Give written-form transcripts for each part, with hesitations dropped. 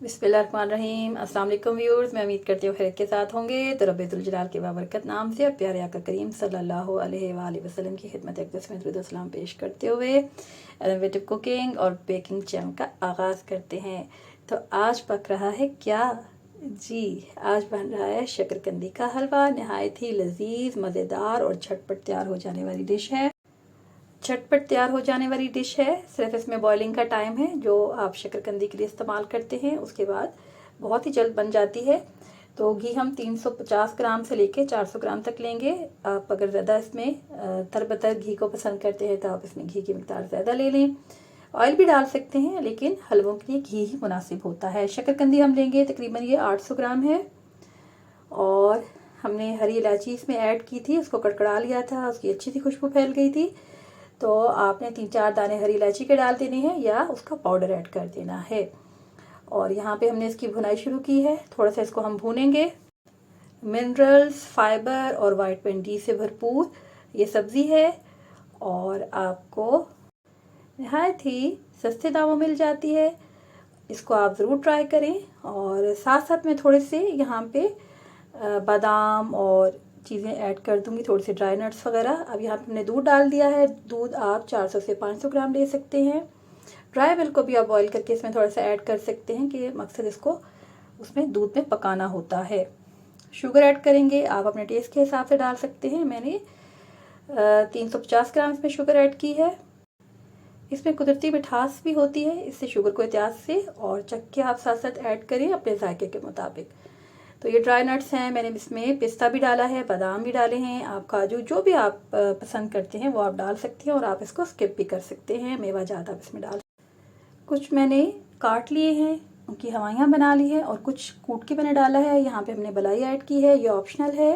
बिस्मिल्लाहिर्रहमानिर्रहीम। अस्सलाम वालेकुम व्यूअर्स, मैं उम्मीद करती हूँ खैरियत के साथ होंगे। तो रब्बे जुल जलाल के बाबरकत नाम से और प्यारे आका करीम सल्लल्लाहु अलैहि वसल्लम की खिदमत अक़दस में दुरूद व सलाम पेश करते हुए इनोवेटिव कुकिंग और बेकिंग चैनल का आगाज़ करते हैं। तो आज पक रहा है क्या जी, आज बन रहा है शकरकंदी का हलवा। नहायत ही लजीज, मज़ेदार और झटपट तैयार हो जाने वाली डिश है। सिर्फ इसमें बॉइलिंग का टाइम है जो आप शकरकंदी के लिए इस्तेमाल करते हैं। उसके बाद बहुत ही जल्द बन जाती है। तो घी हम 350 ग्राम से लेके 400 ग्राम तक लेंगे। आप अगर ज़्यादा इसमें तरबतर घी को पसंद करते हैं तो आप इसमें घी की मिकदार ज़्यादा ले लें। ऑयल भी डाल सकते हैं, लेकिन हलवों के लिए घी ही मुनासिब होता है। शकरकंदी हम लेंगे तकरीबन ये 800 ग्राम है। और हमने हरी इलायची इसमें ऐड की थी, उसको कड़कड़ा लिया था, उसकी अच्छी सी खुशबू फैल गई थी। तो आपने 3-4 दाने हरी इलायची के डाल देने हैं या उसका पाउडर ऐड कर देना है। और यहाँ पे हमने इसकी भुनाई शुरू की है। थोड़ा सा इसको हम भूनेंगे। मिनरल्स, फाइबर और विटामिन डी से भरपूर ये सब्ज़ी है और आपको नहायत ही सस्ते दामों मिल जाती है। इसको आप ज़रूर ट्राई करें। और साथ साथ में थोड़े से यहाँ पे बादाम और चीज़ें ऐड कर दूंगी, थोड़ी सी ड्राई नट्स वगैरह। अब यहाँ पे हमने दूध डाल दिया है। दूध आप 400 से 500 ग्राम ले सकते हैं। ड्राई मिल्क को भी आप बॉईल करके इसमें थोड़ा सा ऐड कर सकते हैं कि मकसद इसको उसमें दूध में पकाना होता है। शुगर ऐड करेंगे, आप अपने टेस्ट के हिसाब से डाल सकते हैं। मैंने 350 ग्राम इसमें शुगर ऐड की है। इसमें कुदरती मिठास भी होती है, इससे शुगर को एहतियात से और चक्के आप साथ साथ ऐड करें अपने जायके के मुताबिक। तो ये ड्राई नट्स हैं, मैंने इसमें पिस्ता भी डाला है, बादाम भी डाले हैं। आप काजू जो भी आप पसंद करते हैं वो आप डाल सकते हैं और आप इसको स्किप भी कर सकते हैं। मेवा ज़्यादा आप इसमें डाल, कुछ मैंने काट लिए हैं, उनकी हवाइयाँ बना ली है और कुछ कूट के मैंने डाला है। यहाँ पे हमने मलाई ऐड की है, ये ऑप्शनल है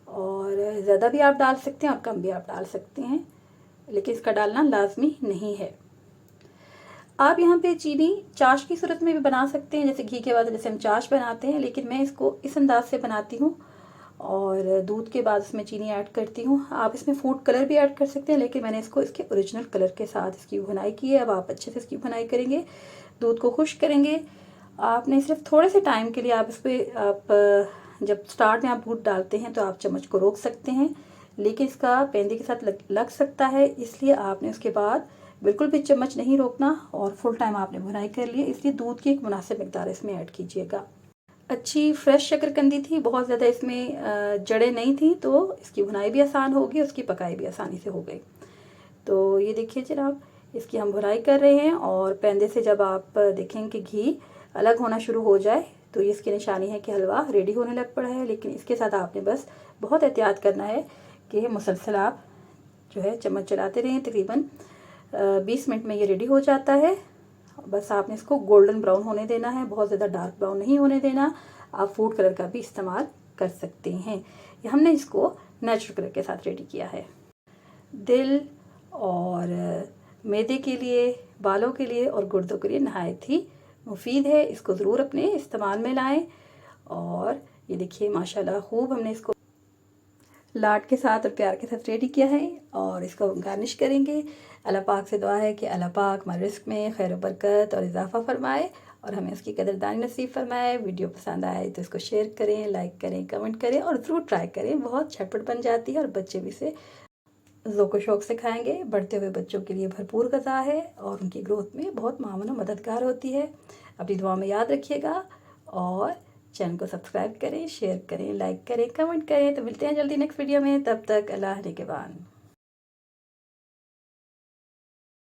और ज़्यादा भी आप डाल सकते हैं और कम भी आप डाल सकते हैं, लेकिन इसका डालना लाजमी नहीं है। आप यहाँ पे चीनी चाश की सूरत में भी बना सकते हैं, जैसे घी के बाद जैसे हम चाश बनाते हैं, लेकिन मैं इसको इस अंदाज से बनाती हूँ और दूध के बाद इसमें चीनी ऐड करती हूँ। आप इसमें फूड कलर भी ऐड कर सकते हैं, लेकिन मैंने इसको इसके ओरिजिनल कलर के साथ इसकी भुनाई की है। अब आप अच्छे से इसकी भुनाई करेंगे, दूध को खुश करेंगे। आपने सिर्फ थोड़े से टाइम के लिए आप इस पर आप जब स्टार्ट में आप दूध डालते हैं तो आप चम्मच को रोक सकते हैं, लेकिन इसका पेंदे के साथ लग सकता है, इसलिए आपने उसके बाद बिल्कुल भी चम्मच नहीं रोकना और फुल टाइम आपने भुनाई कर ली। इसलिए दूध की एक मुनासिब मिकदार इसमें ऐड कीजिएगा। अच्छी फ्रेश शकरकंदी थी, बहुत ज़्यादा इसमें जड़ें नहीं थी, तो इसकी भुनाई भी आसान होगी, उसकी पकाई भी आसानी से हो गई। तो ये देखिए जनाब, इसकी हम भुनाई कर रहे हैं और पेंदे से जब आप देखें कि घी अलग होना शुरू हो जाए तो ये इसकी निशानी है कि हलवा रेडी होने लग पड़ा है। लेकिन इसके साथ आपने बस बहुत एहतियात करना है कि मुसलसल आप जो है चम्मच चलाते रहें। तकरीबन 20 मिनट में ये रेडी हो जाता है। बस आपने इसको गोल्डन ब्राउन होने देना है, बहुत ज़्यादा डार्क ब्राउन नहीं होने देना। आप फूड कलर का भी इस्तेमाल कर सकते हैं। हमने इसको नेचुरल कलर के साथ रेडी किया है। दिल और मैदे के लिए, बालों के लिए और गुर्दों के लिए नहायत ही मुफीद है। इसको ज़रूर अपने इस्तेमाल में लाएं। और ये देखिए माशाल्लाह खूब हमने इसको लाड के साथ और प्यार के साथ रेडी किया है और इसको गार्निश करेंगे। अल्लाह पाक से दुआ है कि अल्लाह पाक हमारे रिस्क में खैर बरकत और इजाफ़ा फरमाए और हमें उसकी कदरदानी नसीब फरमाए। वीडियो पसंद आए तो इसको शेयर करें, लाइक करें, कमेंट करें और ज़रूर ट्राई करें। बहुत झटपट बन जाती है और बच्चे भी इसे ज़ौक़ शौक़ से खाएंगे। बढ़ते हुए बच्चों के लिए भरपूर ग़िज़ा है और उनकी ग्रोथ में बहुत मामून और मददगार होती है। अपनी दुआ में याद रखिएगा और चैनल को सब्सक्राइब करें, शेयर करें, लाइक करें, कमेंट करें। तो मिलते हैं जल्दी नेक्स्ट वीडियो में, तब तक अल्लाह निगहबान।